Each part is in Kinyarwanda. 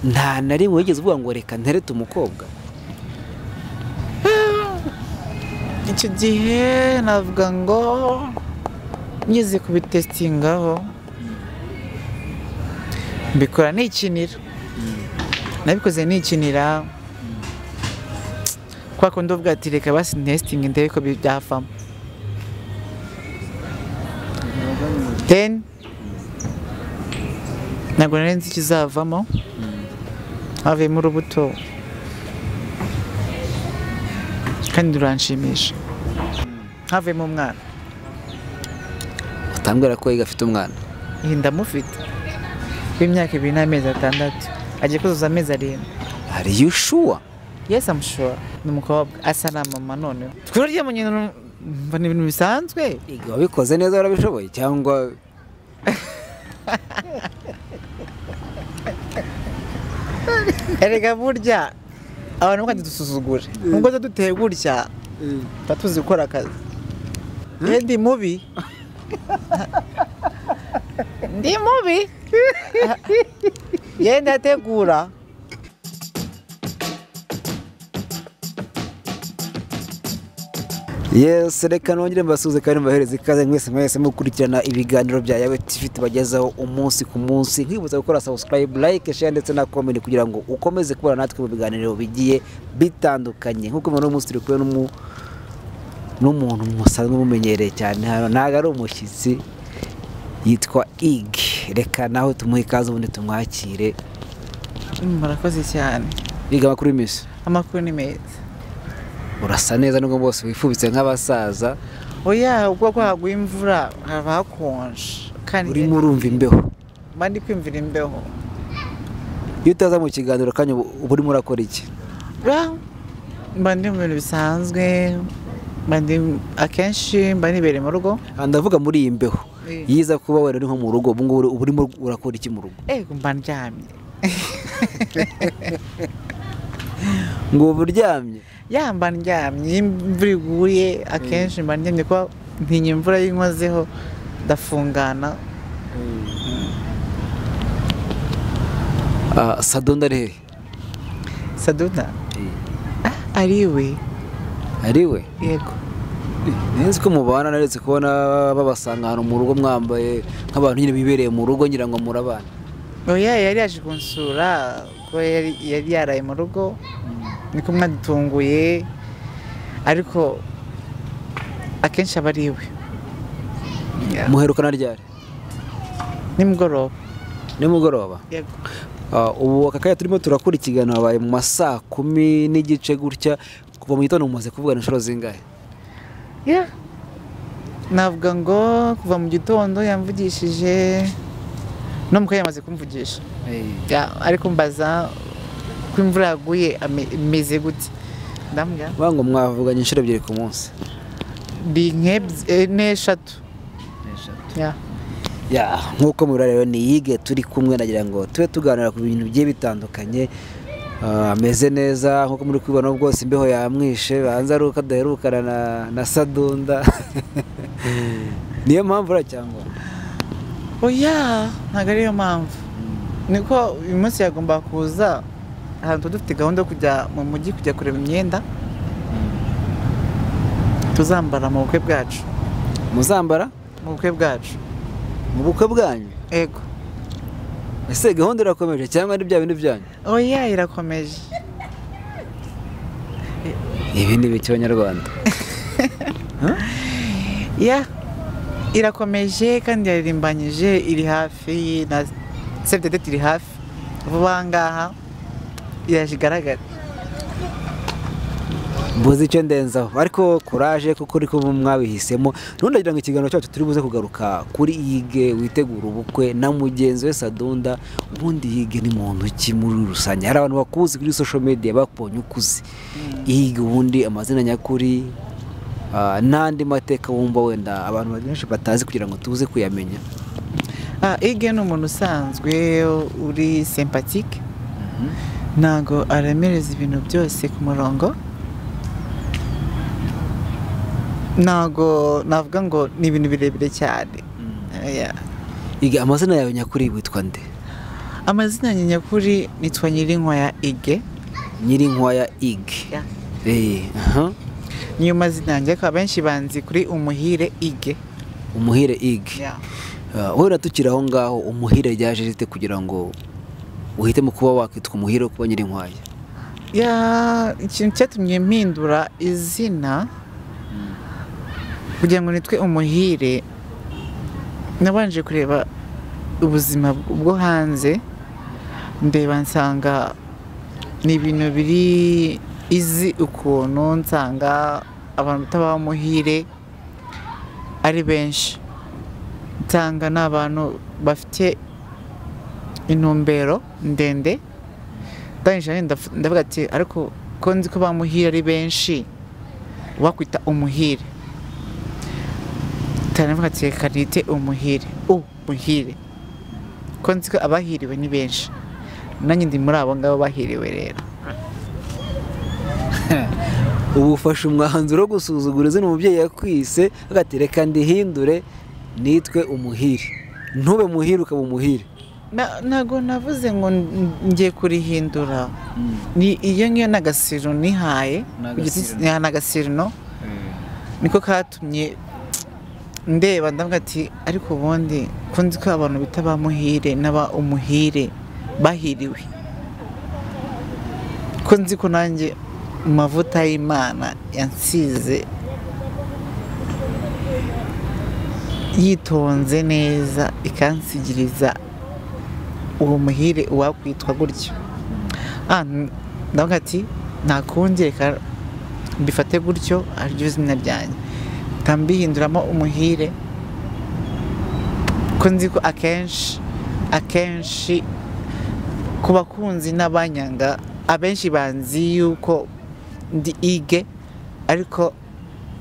nta na rimwe wigeze uvuga ngo reka nterete umukobwa? icyo gihe navuga ngo ngize kubitestingaho mbikora nikinira, nabikoze nikinira kwa kundi uvuga ati reka basi testing ndebe ko byavamo. Then ntabwo nari nzi ikizavamo, havuyemo urubuto kandi ruranshimisha, havuyemo umwana. utambwira ko yiga afite umwana? ndamufite w'imyaka 2 n'amezi 6, agiye kuzuza amezi 7. Are you sure? Yes, I'm sure. Ni umukobwa asa na mama none. Twurya mu nyina mbona ibintu bisanzwe. Iga wabikoze neza warabishoboye cyangwa erega burya abantu kandi dusuzugura. Nubwo duteye gutya tatuzi gukora akazi. Ndi mubi. Ndi mubi. Yenda tegura. Yes, reka nongere mbasuze kandi mbahereze ikaze mwese mukurikirana ibiganiro bya Yawe TV tubagezaho umunsi ku munsi. Nkibutsa gukora subscribe, like, share ndetse na comment kugira ngo ukomeze kubana natwe mu biganiro bigiye bitandukanye. Nkuko mubona umunsi turi kumwe n'umuntu musanzwe mumenyereye cyane hano, ntago ari umushyitsi, yitwa Hugue. Reka naho tumuhe ikaze ubundi tumwakire. Murakoze cyane. Biga makuru y'imisi. Amakuru ni meza. Urasa neza nubwo bose wifubitse nk'abasaza. Oya, ubwo kwaguye imvura haba hakonje kandi uri murumva imbeho. Mandi kwimvira imbeho. Iyo utaza mu kiganiro kanya uri murakora iki? Mbandi mu bintu bisanzwe, mbandi akenshi mbandi bere mu rugo. Ndavuga muri iyi mbeho. Yiza kuba wera nko mu rugo, ubwo urimo urakora iki mu rugo? Mbandyamye. Ngo buryamye? Yamba ndyamye, imvura iguye akenshi mba ndyamye ko ntinya imvura y'inkozeho ndafungana. Sadonda ari hehe? Sadonda? Ariwe. Ariwe? Yego. Nzi ko mubana, naretse kubona babasanga hano mu rugo mwambaye nk'abantu nyine bibereye mu rugo ngira ngo murabana. Oya, yari yaje kunsura ko yari yaraye mu rugo. Niko mwadutunguye ariko akenshi aba ari we. Muherukana ryari? Nimugoroba. Nimugoroba? Yego. Ubu akakaya turimo turakora ikiganiro abaye mu masaa 10 n'igice gutya, kuva mu gitondo mumaze kuvugana inshuro zingahe? Navuga ngo kuva mu gitondo yamvugishije no muko yamaze kumvugisha. Ariko mbaza ko imvura yaguye ameze gute. Ndambya bango mwavuganye inshuro 2 ku munsi? n'eshatu. Nkuko murareba ni Hugue turi kumwe, nagira ngo tube tuganira ku bintu bigiye bitandukanye. Ameze neza nkuko muri kwibona bwose, imbeho yamwishe, banza ari ukadaherukana na Sadonda. Niyo mpamvu cyangwa? Oya, ntago ariyo mpamvu. Niko uyu munsi yagomba kuza ahantu dufite gahunda yo kujya mu mujyi kujya kureba imyenda tuzambara mu bukwe bwacu. Muzambara? Mu bukwe bwacu. Mu bukwe bwanyu? Ego. Ese gahunda irakomeje cyangwa ari bya bintu byanyu? Oya, irakomeje. Ibi ni biki Abanyarwanda? Irakomeje kandi yaririmbanyije, iri hafi na save the date, iri hafi vuba ngaha irajigaragara. Mbuze icyo ndenzaho ariko courage kuko uri kumwe mwabihisemo. Nundi agira ngo ikiganiro cyacu turi buze kugaruka kuri Hugue witegura ubukwe na mugenzi we Sadonda. Ubundi Hugue ni muntu ki muri rusange? Hari abantu bakuzi kuri social media bakubonye ukuzi. Hugue ubundi amazina nyakuri nandi mateka wumva wenda abantu benshi batazi kugira ngo tuze kuyamenya. Hugue ni umuntu usanzwe uri sympathique. Ntago aremereza ibintu byose ku murongo. Ntago navuga ngo ni ibintu birebire cyane. Hugue amazina yawe nyakuri witwa nde? amazina yanjye nyakuri nitwa Nyirinkwaya Hugue. Nyirinkwaya Hugue. Niyo mazina yanjye akaba benshi banzi kuri Umuhire Hugue. Umuhire Hugue. Wowe tukiri aho ngaho Umuhire ryaje rite kugira ngo uhitemo kuba wakwitwa Umuhire kuba Nyirinkwaya? Ikintu cyatumye mpindura izina kugira ngo nitwe Umuhire, nabanje kureba ubuzima bwo hanze, ndeba nsanga ni ibintu biri izi ukuntu, nsanga abantu bitabaho Umuhire ari benshi, nsanga n'abantu bafite intumbero ndende. Ndangije ndavuga ati ariko ko nzi ko ba Muhire ari benshi wakwita Umuhire, ndavuga ati reka nite Umuhire. Umuhire ko nzi ko abahiriwe ni benshi, nanjye ndi muri abo ngabo bahiriwe. Rero ubu ufashe umwanzuro wo gusuzugura izina umubyeyi yakwise, agati reka ndihindure nitwe Umuhire, ntube Muhire ukaba Umuhire. Ntago navuze ngo ngiye kurihindura, ni iyo ngiyo n'agasiro nihaye, n'agasiro niko katumye ndeba ndavuga ati ariko ubundi ko nzi ko abantu bita ba Muhire n'aba Umuhire bahiriwe, ko nzi ko nanjye mu mavuta y'Imana yansize yitonze neza ikansigiriza uwo Muhire uwakwitwa gutyo. Ndavuga ati nta kundi reka mbifate gutyo ariryo zina ryanjye, nkambihinduramo Umuhire, ko nzi ko akenshi ku bakunzi n'abanyanga abenshi banzi yuko ndi Hugue ariko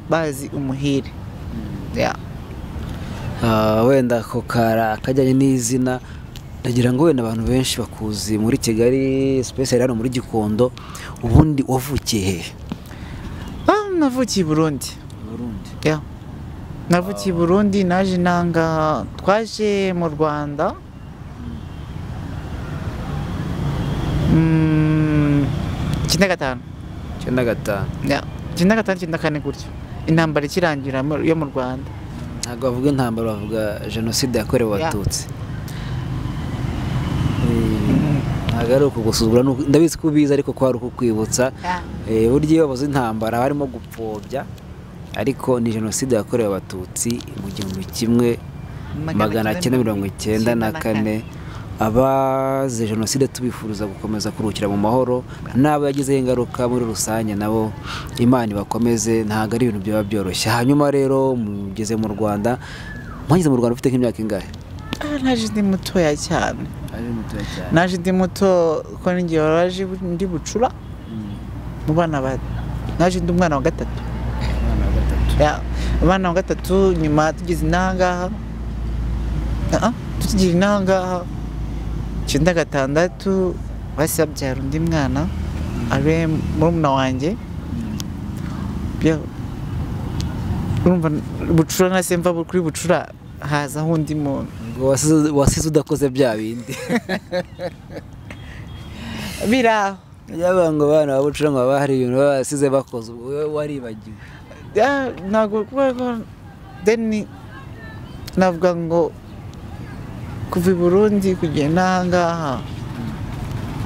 bazi Umuhire. Wenda ko kajyanye n'izina, ndagira ngo wenda abantu benshi bakuzi muri Kigali, especially hano muri Gikondo. Ubundi wavukiye hehe? Navukiye i Burundi. Navukiye i Burundi, naje nanga twaje mu Rwanda 95 gutyo, intambara ikirangira yo mu Rwanda. Ntabwo bavuga intambara, bavuga jenoside yakorewe Abatutsi. Ntabwo ari ukugusuzugura, ndabizi ko ubizi ariko ko hari ukukwibutsa. Burya iyo bavuze intambara harimo gupfobya, ariko ni jenoside yakorewe Abatutsi mu 1994. Abaze jenoside tubifuza gukomeza kuruhukira mu mahoro, n'abo yagizeho ingaruka muri rusange nabo Imana ibakomeze, ntabwo ari ibintu byaba byoroshye. Hanyuma rero mugeze mu Rwanda, mwageze mu Rwanda ufite nk'imyaka ingahe? Naje ndi mutoya cyane. Naje ndi muto ko ningiye waraje ndi bucura mu bana naje ndi umwana wa gatatu. Abana wa gatatu, nyuma tugize intangaha tukigira intangaha 96 basi yabyara undi mwana ari murumuna wanjye. Urumva bucura nasemva kuri bucura haza undi muntu wasize udakoze bya bindi biraho yabango bana babucura ngo bahari ibintu basize bakoze, wowe waribagiwe. Ntago kuko then navuga ngo kuva i Burundi kugenda ngaha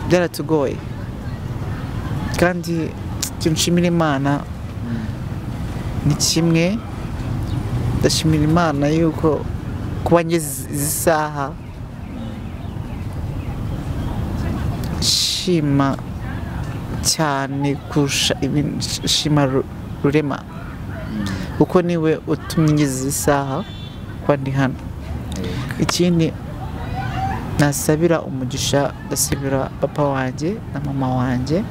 byaratugoye, kandi nshimira Imana ni kimwe. Ndashimira Imana yuko kuba ngeze izi saha, shima cyane kurusha shima Rurema, kuko niwe utumye ngeze izi saha kwa ndi hano. Ikindi nasabira umugisha, ndasabira papa wanjye na mama wanjye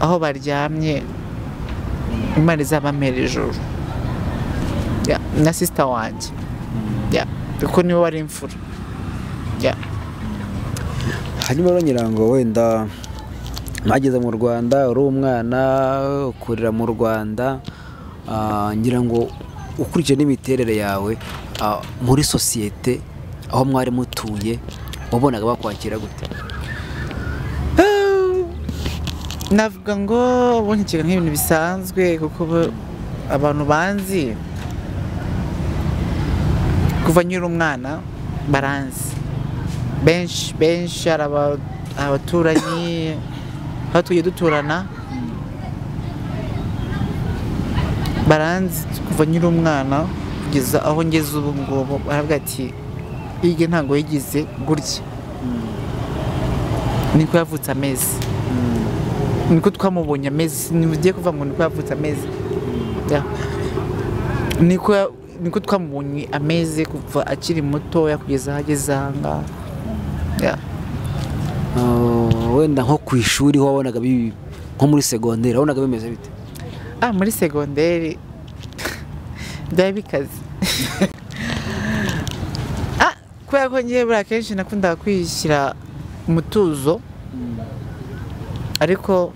aho baryamye, Imana izabamera ijuru, na sister wanjye, kuko niwe wari imfura. Hanyuma urongera ngo wenda mwageze mu Rwanda, uri umwana ukurira mu Rwanda, ngira ngo ukurikije n'imiterere yawe muri sosiyete aho mwari mutuye, wabonaga bakwakira gute? navuga ngo bonekega nk'ibintu bisanzwe kuko abantu banzi kuva nyiri umwana baranzi benshi hari abaturanyi aho tugiye duturana baranzi kuva nyiri umwana kugeza aho ngeze ubu ngubu baravuga ati iyi ntabwo yigize gutya niko yavutse amezi niko twamubonye amezi ntibigiye kuva ngo niko yavutse amezi niko twamubonye amezi kuva akiri mutoya kugeza ahageze aha ngaha. wenda nko ku ishuri wabonaga nko muri segonderi wabonaga bimeze bite? muri segonderi byari bikaze kubera ko ngiye buriya kenshi nakundaga kwishyira umutuzo ariko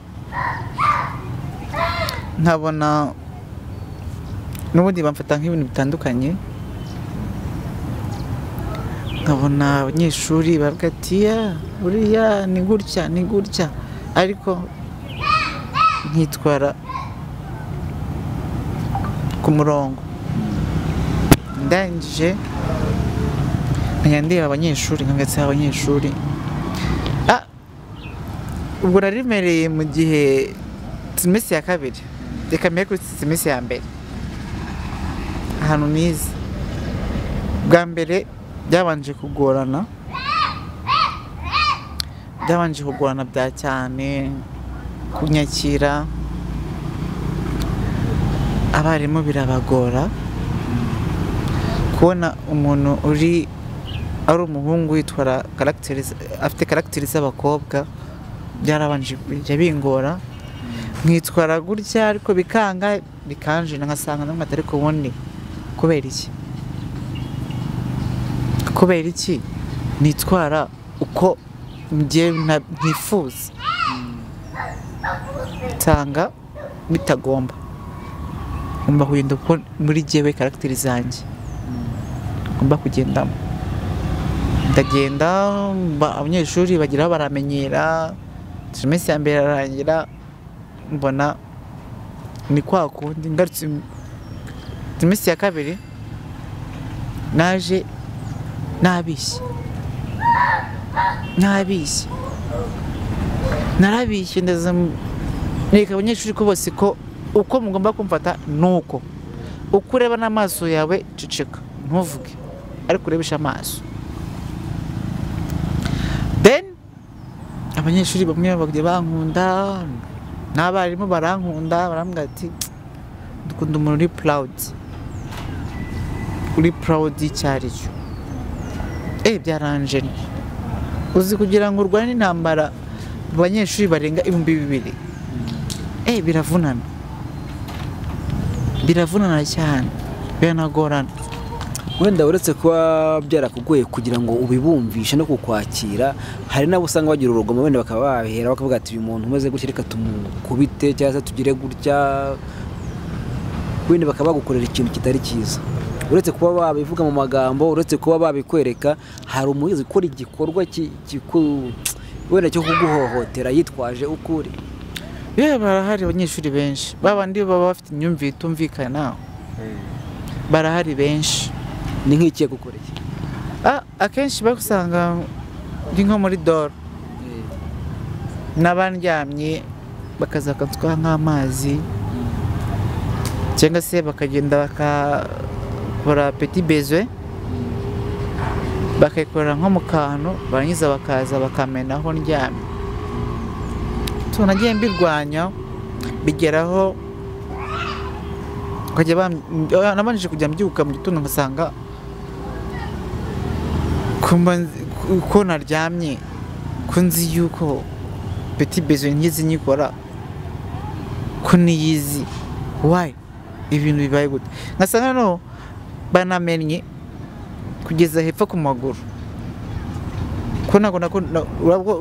nkabona n'ubundi bamfata nk'ibintu bitandukanye nkabona abanyeshuri bavuga ati buriya ni gutya ariko nkitwara ku murongo ndangije nkajya ndeba abanyeshuri nkagatse abanyeshuri ubwo narimereye mu gihe semesi ya kabiri reka mbere kuri semesi ya mbere ahantu nize bwa mbere byabanje kugorana bya cyane kunyakira abarimu birabagora kubona umuntu ari umuhungu witwara afite karagiteri z'abakobwa byarabanje bingora nkitwara gutya ariko bikanje nkasanga n'umwe atari ku wundi kubera iki nitwara uko ntifuza nsanga bitagomba ngomba kugenda uko muri jyewe karagiteri zanjye ngomba kugendamo ndagenda abanyeshuri bageraho baramenyera semesi ya mbere ararangira mbona ni kwa kundi ngarutse semesi ya kabiri naje narabishye ndaza nereka abanyeshuri ko bose ko uko mugomba kumfata nuko uko ureba n'amaso yawe ceceka ntuvuge ariko urebesha amaso abanyeshuri bamwe bagiye bankunda n'abarimu barankunda barambwira ati dukunda umuntu uri proud y'icyo cyo byaranje uzi kugira ngo urwane n'intambara abanyeshuri barenga 2,000 biravunana cyane biranagorana. wenda uretse kuba byarakugoye kugira ngo ubibumvishe no kukwakira hari nabo usanga bagira urugomo wenda bakaba babihera bakavuga ati uyu muntu umeze gutya reka tumukubite cyangwa se tugire gutya wenda bakaba bagukorera ikintu kitari cyiza. uretse kuba babivuga mu magambo uretse kuba babikwereka hari umuyobozi ukora igikorwa wenda cyo kuguhohotera yitwaje ukuri. barahari abanyeshuri benshi babandi baba bafite imyumvire itumvikana barahari benshi. ni nk'ikiye gukora iki? akenshi bagusanga ndi nko muri doro n'abandyamye bakaza bakatwara nk'amazi cyangwa se bakagenda bakakora petit besoin bakayikorera nko mu kantu barangiza bakaza bakamena aho ndyamye. tunagiye mbirwanya bigeraho nabanjije kujya mbyuka mu gitondo ngasanga ko naryamye ko nzi yuko petit besoin nkizi nyikora ko niyizi ibintu bibaye gute ngasanga no banamenye kugeza hepfo ku maguru ko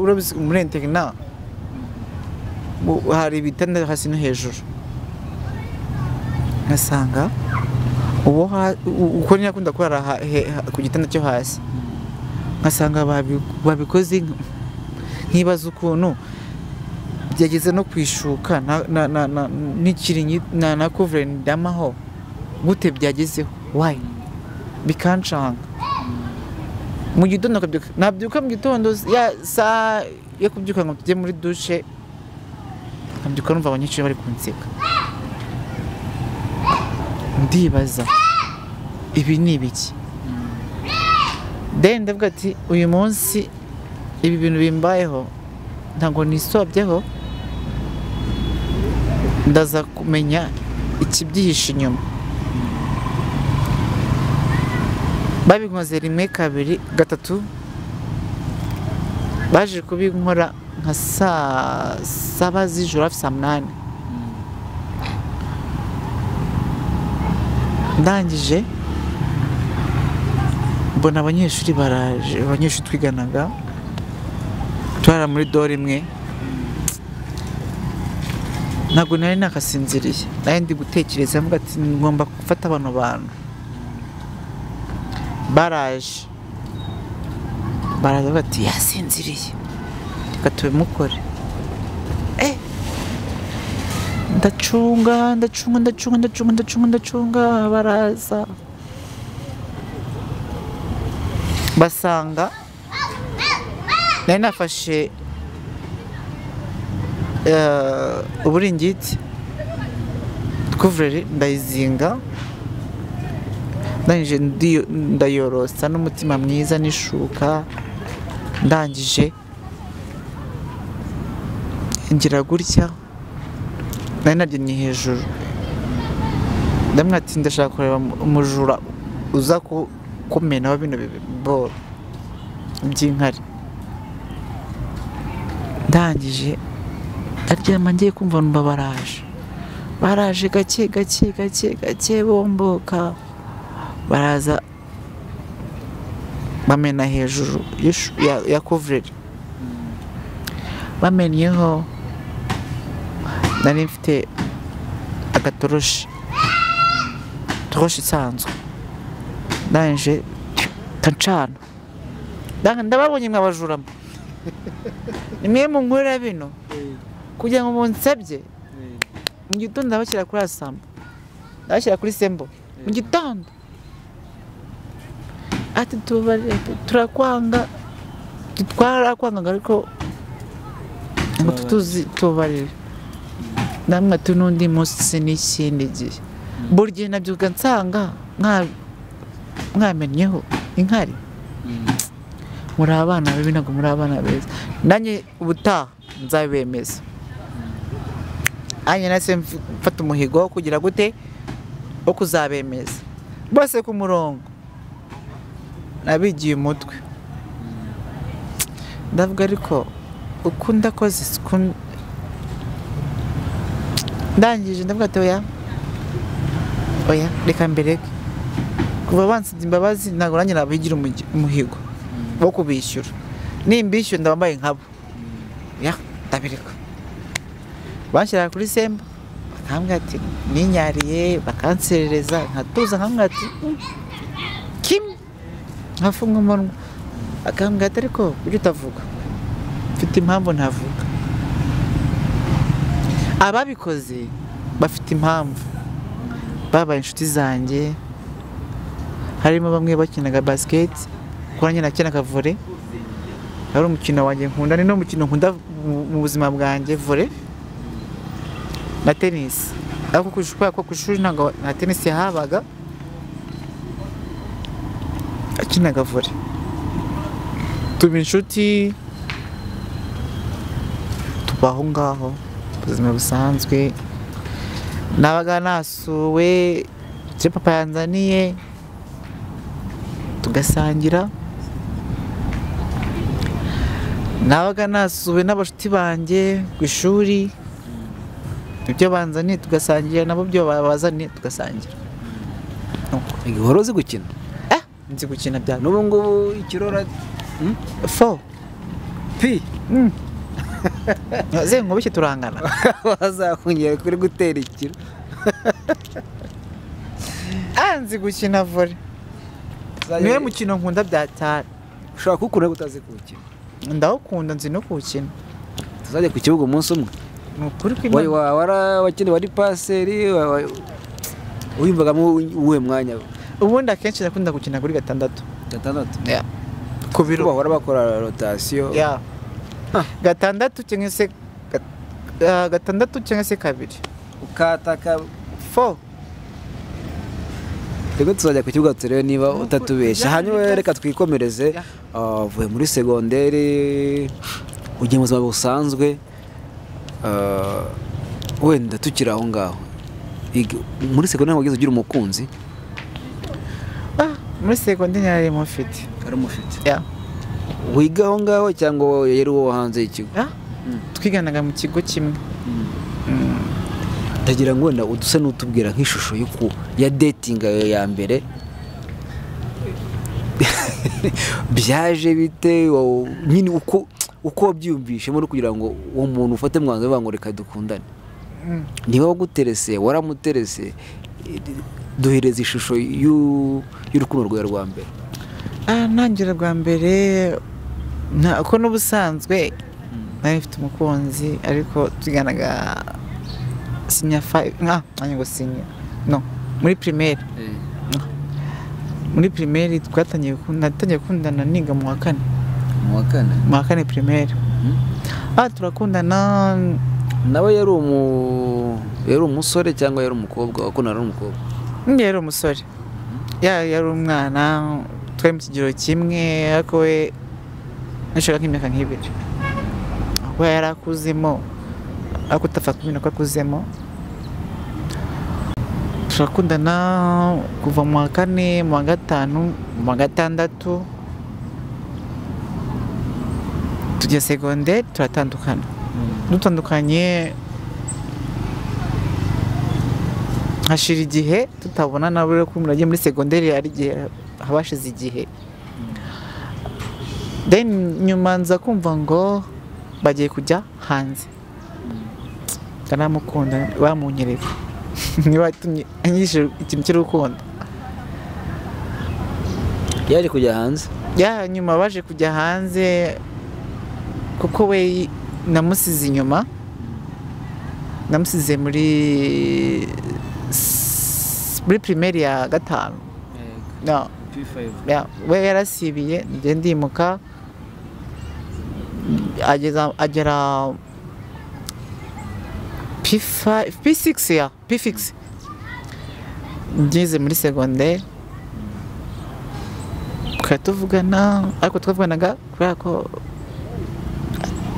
urabizi muri internet hari ibitanda hasi no hejuru ngasanga uko nyakunda kurara ku gitanda cyo hasi nkasanga babikoze nkibaza ukuntu byageze no kwishuka n'ikiringi na couvre ndamaho gute byagezeho why bikancanga mu gitondo nabyuka mu gitondo ya saa yo kubyuka ngo tujye muri douche nabyuka numva abanyeshuri bari kunseka ndibaza ibi ni ibiki then ndavuga ati uyu munsi ibi bintu bimbayeho ntabwo nisobyeho ndaza kumenya ikibyihishe inyuma babinkoze rimwe kabiri gatatu baje kubinkora nka saa saba z'ijoro hafi saa munani ndangije mbona abanyeshuri baraje abanyeshuri twiganaga turara muri dore imwe ntabwo nari nakasinziriye nari ndi gutekereza mvuga ati ngomba gufata abantu baraje baraza bati yasinziriye reka tubimukore ndacunga baraza basanga nari nafashe uburingiti couvre ndayizinga ndangije ndayorosa n'umutima mwiza n'ishuka ndangije ngira gutya nari naryamye hejuru ndamwe ati ndashaka kureba umujura uza kumenaho bino biboro by'inkari ndangije aryama ngiye kumva numva baraje gake bomboka baraza bamena hejuru ya couvre bamenyeho nari mfite agatoroshi isanzwe ndangije tancana ndababonye mwabajuramo nimwe mu nkorera bino kugira ngo munsebye mu gitondo ndabashyira kuri asamba ndabashyira kuri sembo mu gitondo ati turakwanga twarakwangaga ariko ngo tubarire namwe ati n'undi munsi n'ikindi gihe buri gihe nabyuka nsanga mwamenyeho inkari muri abana babi ntabwo muri abana beza nanjye ubutaha nzabemeza anye nase mfata umuhigo wo kugira gute wo kuzabemeza bose ku murongo nabigiye umutwe ndavuga ariko ukunda koze ndangije ndavuga ati oya reka mbereke kuva bansabye imbabazi ntabwo nanjye nabigira umuhigo wo kubishyura nimbishyura ndabambaye nkabo ndabireka banshyira kuri semba bakambwira ati ninyariye bakanserereza nkatuza nkambwira ati kimwe nkafunga umunwa bakambwira ati ariko ujye utavuga mfite impamvu ntavuga ababikoze bafite impamvu babaye inshuti zanjye harimo bamwe bakinaga basket kuko nanjye nakinaga volley ari umukino wanjye nkunda ni no mukino nkunda mu buzima bwanjye volley na tennis ariko ku ishuri ntabwo na tennis yahabaga akinaga volley tuba inshuti tubaho ngaho ubuzima busanzwe nabaga nasuwe icyo papa yanzaniye tugasangira nabaga nasuwe n'abashuti banjye ku ishuri ibyo banzaniye tugasangira nabo byo babazaniye tugasangira ihora uzi gukina nzi gukina bya n'ubu ngubu ikirora fo pi ngo bishye turangana wazakunyera kuri gutera ikiro nzi gukina volley niwe mukino nkunda bya cyane ushobora kukunda utazi kuwukina. ndawukunda nzi no kuwukina. Tuzajya ku kibuga umunsi umwe. Ni ukuri kw'Imana. Wakina wari paseri wiyumvagamo uwuhe mwanya? Ubundi akenshi nakunda gukina kuri 6. 6? Ku biro bahora bakora rotation. 6 cyangwa se 6 cyangwa se 2. Ukataka 4. Rego tuzajya ku kibuga turebe niba utatubesha. Hanyuma reka twikomereze. Vuye muri segonderi ugiye mu buzima busanzwe. Wenda tukiri aho ngaho. Muri segonderi wageze ugira umukunzi? Muri segonderi nari mufite. Ari mufite? Wiga aho ngaho cyangwa yari uwo hanze y'ikigo? Twiganaga mu kigo kimwe. Ndagira ngo wenda uduse n'utubwira nk'ishusho ya dating ya mbere. Byaje bite nyine uko byumvishe muri kugira ngo uwo muntu ufate mwanzo bango reka dukundane. Niba waguterese waramuterese duhereza ishusho y'urukundo rwawe rwa mbere. Nangira rwa mbere ko n'ubusanzwe nari mfite umukunzi ariko twiganaga sinya 5 ngo sinya muri primaire. Muri primaire twatangiye gukundana niga mu wa 4. Mu wa 4 primaire. Turakundana. Nawe yari umusore cyangwa yari umukobwa? Wako nari umukobwa? Yari umusore. Yari umwana twari mu kigero kimwe ariko we nashaka nk'imyaka nk'ibiri. We yarakuzemo ariko utafata kumenya ko akuzemo. Turakundana kuva mu wa 4, mu wa 5, mu wa 6 tujya segonderi turatandukana. Dutandukanye hashira igihe tutabona na buri ko muragiye muri segonderi ari igihe habashize igihe. Then nyuma nza kumva ngo bagiye kujya hanze. Ndaramukunda bamunyereka. Niba anyishe ikintu cy'urukundo. Yaje kujya hanze? Nyuma baje kujya hanze kuko we namusize inyuma. Namusize muri primaire ya 5. P5. We yarasibiye ndimuka agera P5 P6 P6 ngeze muri segonderi tuvugana ariko twavuganaga kubera ko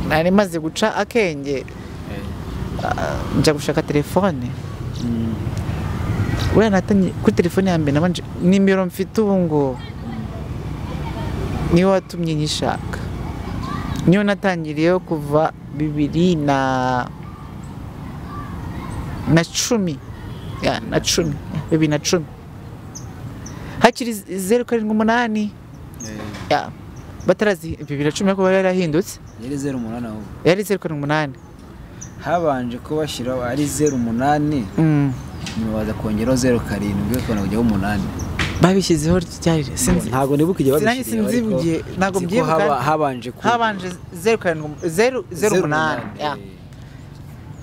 nari maze guca akenge njya gushaka telefone. Uriya natanye kuri telefone ya mbere nabanje nimero mfite ubu ngo niwe watumye nyishaka. Niyo natangiriyeho kuva 2010. 2010 hakiri 0.8. Batarazi 2010 ko yarahindutse. Yari 0.8 aho. Yari 0.8. Habanje ko bashyira ari 0.8. Nibaza kongeraho 0.7 kwana kujyaho 8. Babishyizeho cyari sinzi. Ntago nibuka igihe babishyize. Sinzi bugiye ntago mbyibuka. Habanje 0.8.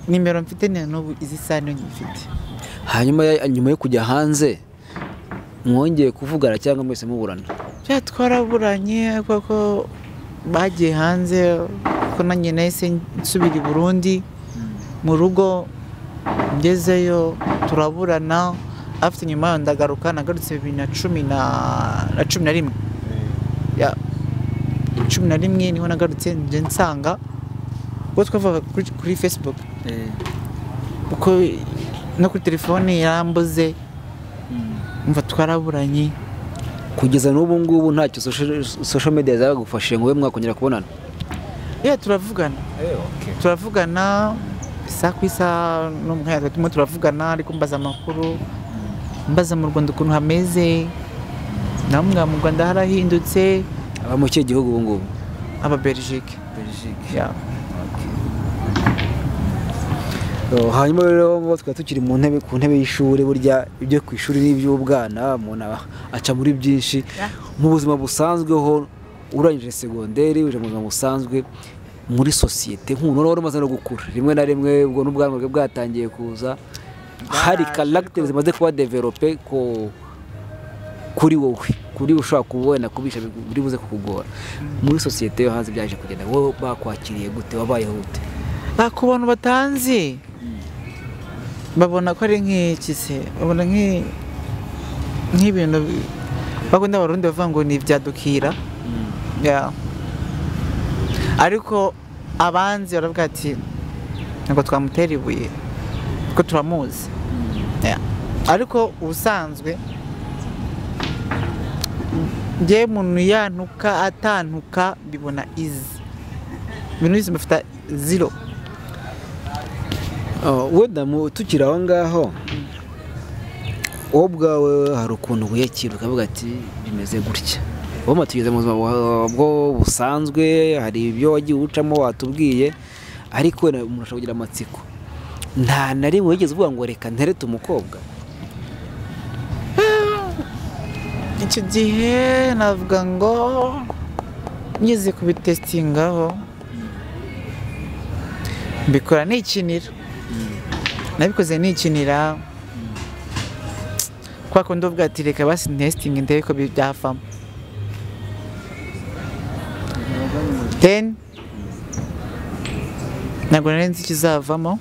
Nimero mfite n'ubu izi sano nyifite. Hanyuma yo kujya hanze mwongeye kuvugana cyangwa mwese muburana? Twaraburanye kuko bagiye hanze ko nanjye nahise nsubira i Burundi mu rugo ngezeyo turaburana. Afite nyuma ndagaruka nagarutse 2011. 11 niho nagarutse nje nsanga ubwo twavuga kuri Facebook. Uko no kuri telefone yarambuze. Umva twaraburanye kugeza n'ubu ngubu ntacyo social media zabagufashije ngo we mwakongera kubonana? Turavugana. Turavugana isa ku isa n'umwanya turimo turavugana ariko mbaza amakuru. Mbaza mu Rwanda ukuntu hameze. Namwe mu Rwanda harahindutse. Aba mu kihe gihugu ubu ngubu? Aba Belgique. Hanyuma rero twari tukiri ku ntebe y'ishuri. Burya ibyo ku ishuri n'iby'ubwana umuntu aca muri byinshi. Mu buzima busanzweho urangije segonderi uje mu buzima busanzwe muri sosiyete nk'umuntu wari umaze no gukura rimwe na rimwe ubwo n'ubwanwa bwe bwatangiye kuza hari caractère zimaze kuba develope ko kuri wowe kuri ushaka kubona kubisha buri buze kukugora muri sosiyete yo hanze byaje kugenda wowe bakwakiriye gute wabayeho gute bakubona batanzi babona ko ari nk'iki se babona nk'ibintu bakunda abarundi bavuga ngo ni ibyadukira ariko abanzi baravuga ati ntabwo twamutera ibuye kuko turamuzi ariko ubusanzwe njyewe umuntu yantuka atantuka bibona izi ibintu bizi bifite zero. wenda tukiri aho ngaho wowe ubwawe hari ukuntu wiyakira ukavuga ati bimeze gutya wowe tugeze mu buzima bwo busanzwe hari ibyo wagiye ucamo watubwiye ariko umuntu ashobora kugira amatsiko nta na rimwe wigeze uvuga ngo reka nterete umukobwa icyo gihe navuga ngo ngize kubitesitingaho mbikora nikinira nabikoze nikinira kwa kundi uvuga ati reka basi ntesitingi ndebe ko byavamo ntabwo nari nzi ikizavamo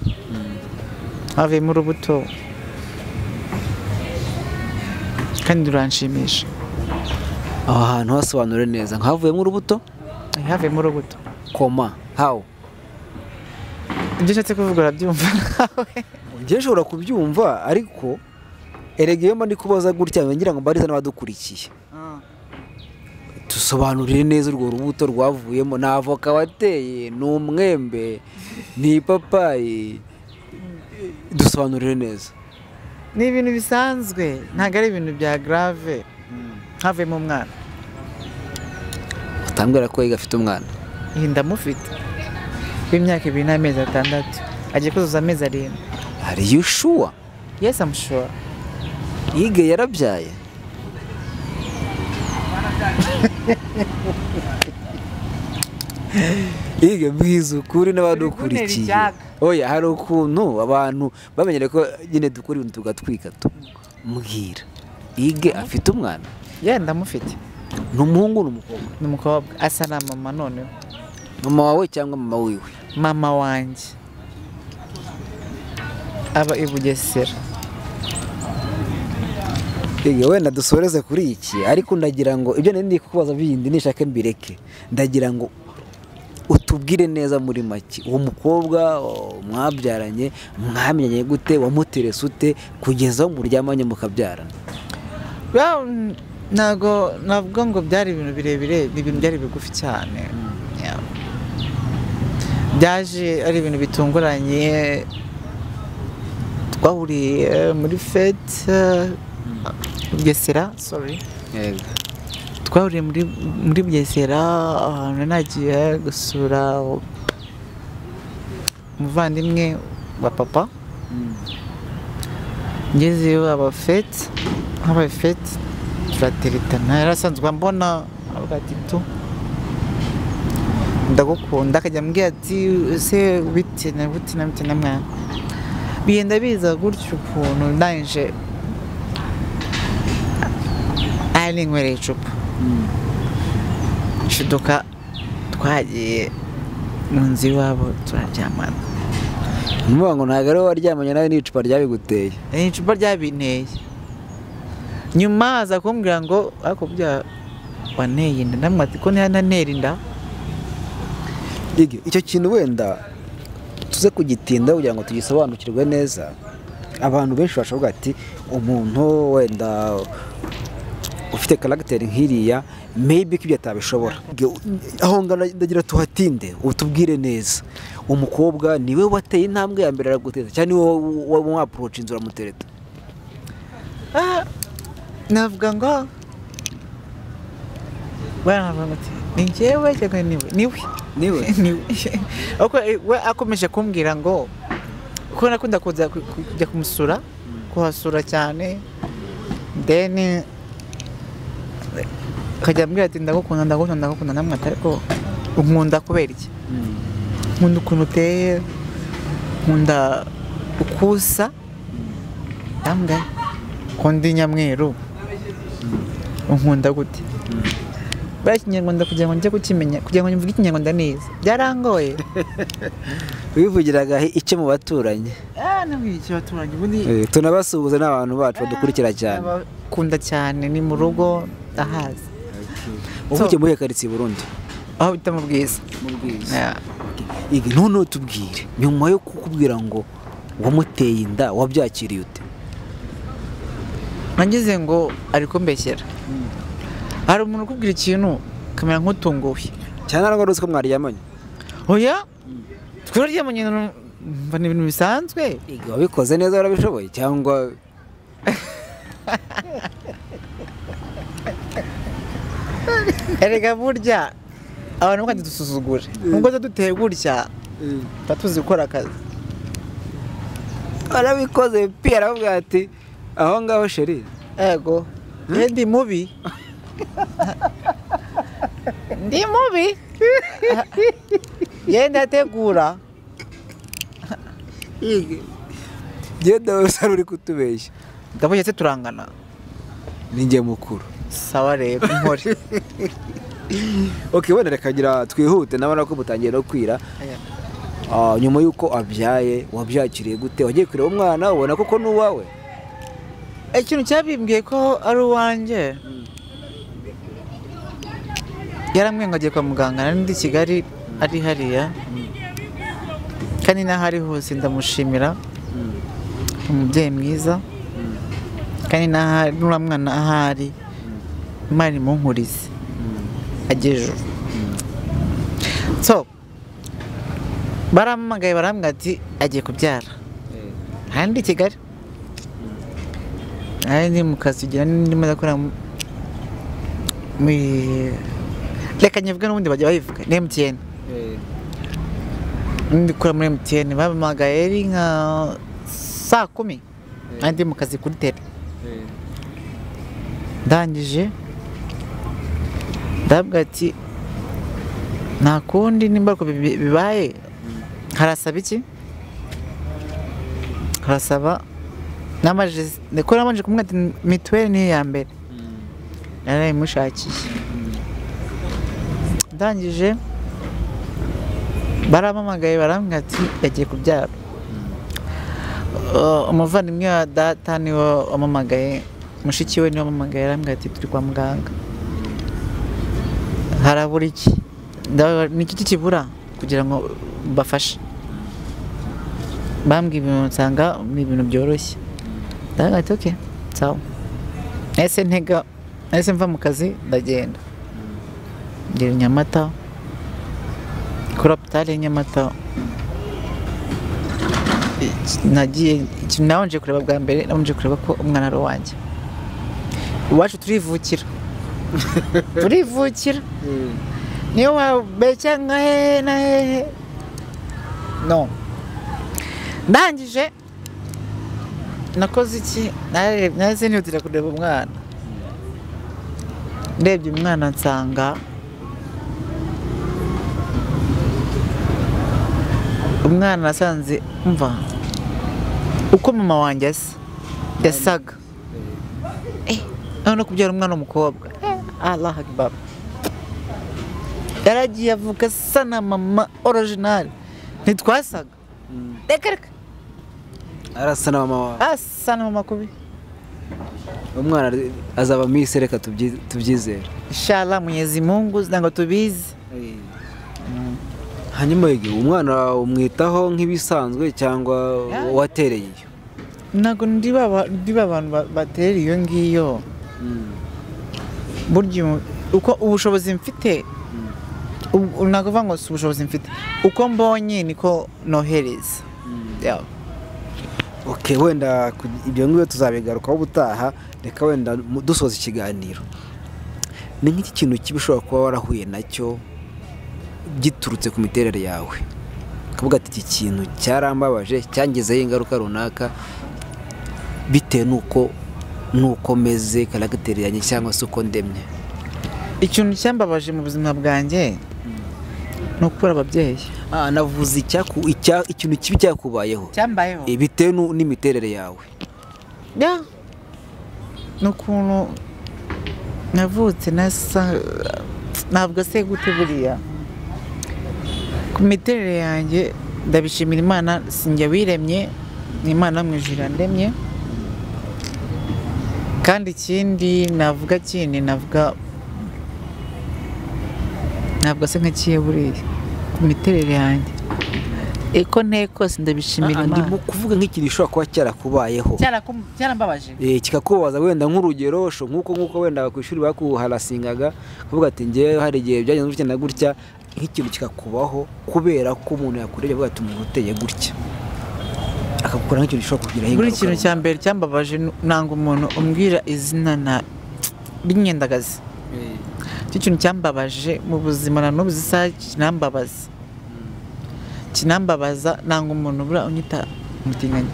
havuyemo urubuto kandi ruranshimisha. aho hantu hasobanure neza nk'havuyemo urubuto havuyemo urubuto koma how ibyo ushatse kuvuga urabyumva nawe njye nshobora kubyumva ariko erega iyo mba ndi kubaza gutya ngira ngo mbarize n'abadukurikiye dusobanurire neza urwo rubuto rwavuyemo ni avoka wateye ni umwembe ni ipapayi dusobanurire neza. ni ibintu bisanzwe ntabwo ari ibintu bya grave havuyemo umwana utambwira ko yiga afite umwana ndamufite w'imyaka 2 n'amezi 6 agiye kuzuza amezi 7. Are you sure? Yes, I'm sure. Hugue yarabyaye Hugue bwiza ukuri n'abadukurikiye oya hari ukuntu abantu bamenyere ko nyine dukora ibintu tugatwika mbwira Hugue afite umwana ndamufite n'umuhungu n'umukobwa n'umukobwa asa na mama noneho mama wawe cyangwa mama wiwe mama wanjye aba i Bugesera. wenda dusoreze kuri iki ariko ndagira ngo ibyo ndi kukubaza bindi nishaka mbireke ndagira ngo utubwire neza muri make uwo mukobwa mwabyaranye mwamenyanye gute wamuterese ute kugeza muryamanye mukabyarana. ntago navuga ngo byari ibintu birebire ibintu byari bigufi cyane byaje ari ibintu bitunguranye twahuriye muri fete Bugesera twahuriye muri Bugesera ahantu nagiye gusura umuvandimwe wa papa ngezeyo abafete habaye fete turateretana yarasanzwe mbona avuga ati tu ndagukunda akajya ambwira ati ese bite na mwana bigenda biza gutyo ukuntu ndangije ningwereye icupa nshiduka twagiye mu nzu iwabo turaryamana. Numuvuga ngo ntabwo ari wowe waryamanye nawe n'icupa ryabiguteye? Icupa ryabinteye nyuma aza kumbwira ngo ariko bya waneye inda ndamwati ko ntanera inda. Icyo kintu wenda tuze kugitinda kugira ngo tugisobanukirwe neza. Abantu benshi bashobora ati umuntu wenda ufite caractère nkiriya maybe ko byatabishobora. Aho ngana ndagira tuhatinde utubwire neza umukobwa niwe wateye intambwe ya mbere araguteza cyane wo approach inzura mutereta. Navuga ngo bwana bamati ninjewe cyangwa niwe uko we akomeje kumbwira ngo ko nakunda kujya kumusura kuhasura cyane then akajya ambwira ati ndagukunda namwe ariko unkunda kubera iki? Nkunda ukuntu uteye, nkunda ukusa, yambwiye ko ndi nyamweru, unkunda gute? Bari Ikinyarwanda kugira ngo njye kukimenya, kugira ngo mvuge Ikinyarwanda neza byarangoye. wivugiraga icyo mu baturanyi? Nabwiye icyo baturanyi ubundi tunabasuhuza n'abantu bacu badukurikira cyane. Bakunda cyane, ni mu rugo ahazi. Uvuye muri karitsiye Burundi? Aho bita mu Bwiza. Mu Bwiza. None tubwire, nyuma yo kukubwira ngo wamuteye inda wabyakiriye ute? Nagize ngo ariko mbeshyera. Hari umuntu ukubwira ikintu kamera nk'utunguwe. Cyane ntabwo uzi ko mwaryamanye? Oya, twaryamanye mva ni ibintu bisanzwe. Wabikoze neza, warabishoboye cyangwa? Erega burya abantu bakajya dusuzugura, nubwo duteye gutya tuzi gukora akazi. Warabikoze pe, aravuga ati aho ngaho sheri. Ego ndi mubi, ndi mubi, yenda ategura genda wese uri kutubeshya. ndabonye se turangana. Ninjye mukuru. Sawa rero nkore. Wenda reka twihute, nabona ko butangiye no kwira. Nyuma yuko abyaye wabyakiriye gute? Wagiye kureba umwana ubona koko n'uwawe? Ikintu cyabimbwiye ko ari uwanjye, yarambwiye ngo agiye kwa muganga, nari ndi Kigali ari hariya, kandi n'ahari hose ndamushimira, umubyeyi mwiza, kandi n'uriya mwana ahari Imana imunkurize agejo. So barampamagaye barambwira ati agiye kubyara, hari ndi Kigali, hari ndi mu kazi ndimo ndakora reka nyivuge n'ubundi bajya bayivuga ni MTN. Ndikora muri MTN, bampamagaye ari nka saa 10, ndi mu kazi kuri tele. Ndangije ndabwira ati nta kundi, nimba ko bibaye harasaba iki? Harasaba namanje kumwe ati mituweli ni iya mbere, narayimushakiye. Ndangije barampamagaye barambwira ati yagiye kubyara. Umuvandimwe wa data niwe wampamagaye, mushiki we niwe wampamagaye, arambwira ati turi kwa muganga, harabura iki? Ni iki kibura kugira ngo mbafashe? Bambwiye ibintu nsanga ni ibintu byoroshye. Ndavuga ati okay, sawa. Nahise mva mu kazi ndagenda ngera i Nyamata, kuri hopitali ya Nyamata. Nagiye nabanje kureba bwa mbere, nabanje kureba ko umwana ari uwanjye. Iwacu turivukira turivukira, niyo wabeshya nka hehe na hehe. No, ndangije nakoze iki? Nahise nihutira kureba umwana. Ndebye umwana nsanga umwana nasanze mva uko mama wanjye yasaga. No kubyara umwana w'umukobwa, Allah Akbar, yaragiye avuga asa na mama original, ntitwasaga. Reka arasa na mama wawe? Asa na mama kubi. Umwana azaba Miss, reka tubyizere inshallah, Mwenyezi Mungu ntabwo tubizi. Hanyuma umwana umwitaho nk'ibisanzwe cyangwa watereye iyo? Ntabwo ndi abantu batera iyo ngiyo. Burya uko ubushobozi mfite, ntabwo uvuga ngo si ubushobozi mfite, uko mbonye niko nohereza. Wenda ibyo ngibyo tuzabigarukaho ubutaha. Reka wenda dusoza ikiganiro, ni nk'iki kintu kibi ushobora kuba warahuye nacyo giturutse ku miterere yawe, ukavuga ati iki kintu cyarambabaje, cyangezeho ingaruka runaka bitewe nuko meze, karagiteri yanjye cyangwa se uko ndemye? ikintu cyambabaje mu buzima bwanjye ni ukubura ababyeyi. navuze ikintu kibi cyakubayeho Cyambayeho bitewe n'imiterere yawe. ni ukuntu navutse ntabwo se gute buriya ku miterere yanjye ndabishimira Imana, sinjya wiremye, ni Imana mu ijuru yandemye. kandi ikindi navuga ntabwo se nkakiye buriya ku miterere yanjye eko nteko ndabishimira Imana. ndimo kuvuga nk'ikintu gishobora kuba cyarakubayeho cyarambabaje kikakubaza wenda nk'urugero nk'uko wenda ku ishuri bakuharasingaga kuvuga ati ngewe hari igihe byagenze gutya na gutya, nk'ikintu kikakubaho kubera ko umuntu yakureba avuga ati umuntu uteye gutya, akakukora nk'ikintu gishobora kugiraho ingaruka. buri kintu cya mbere cyambabaje nanga umuntu umbwira izina ry'imyendagazi. icyo kintu cyambabaje mu buzima na n'ubu zisa kinambabaza nanga umuntu bura unyita umutinganyi.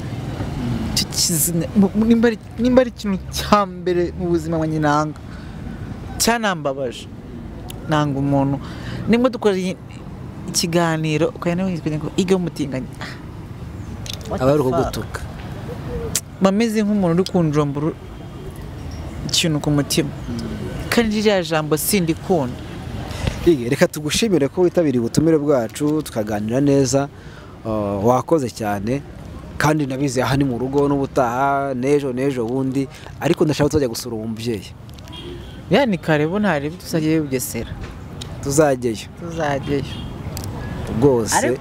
nimba ari ikintu cya mbere mu buzima wanjye nanga cyanambabaje, nanga umuntu nimba dukora ikiganiro ukajya witwa ngo ige umutinganyi, aba ari ukugutuka, bameze nk'umuntu uri kunjombora ikintu ku mutima, kandi ririya jambo sindikunda. reka tugushimire ko witabiriye ubutumire bwacu tukaganira neza. wakoze cyane, kandi nabizi aha ni mu rugo n'ubutaha n'ejo bundi, ariko ndashaka tuzajya gusura uwo mubyeyi. ni kare bo ntarebe tuzagiye Bugesera. tuzajyayo rwose.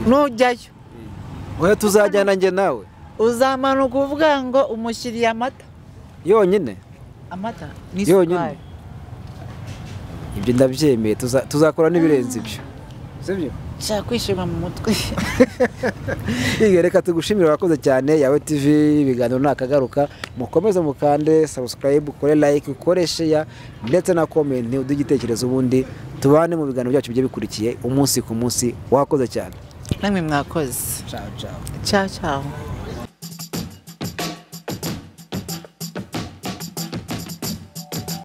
nujyayo oya tuzajyana njye nawe. uzamanuka uvuga ngo umushyiriye amata yonyine. amata yonyine ibyo ndabyemeye, tuzakora n'ibirenze ibyo, sibyo? nshaka kwishima mu mutwe. reka tugushimire, wakoze cyane. Yawe TV ibiganiro nakagaruka, mukomeze mukande subscribe, ukore like, ukore share ndetse na comment, uduhe igitekerezo, ubundi tubane mu biganiro byacu bijye bikurikiye umunsi ku munsi. wakoze cyane. namwe mwakoze. ciao. ciao.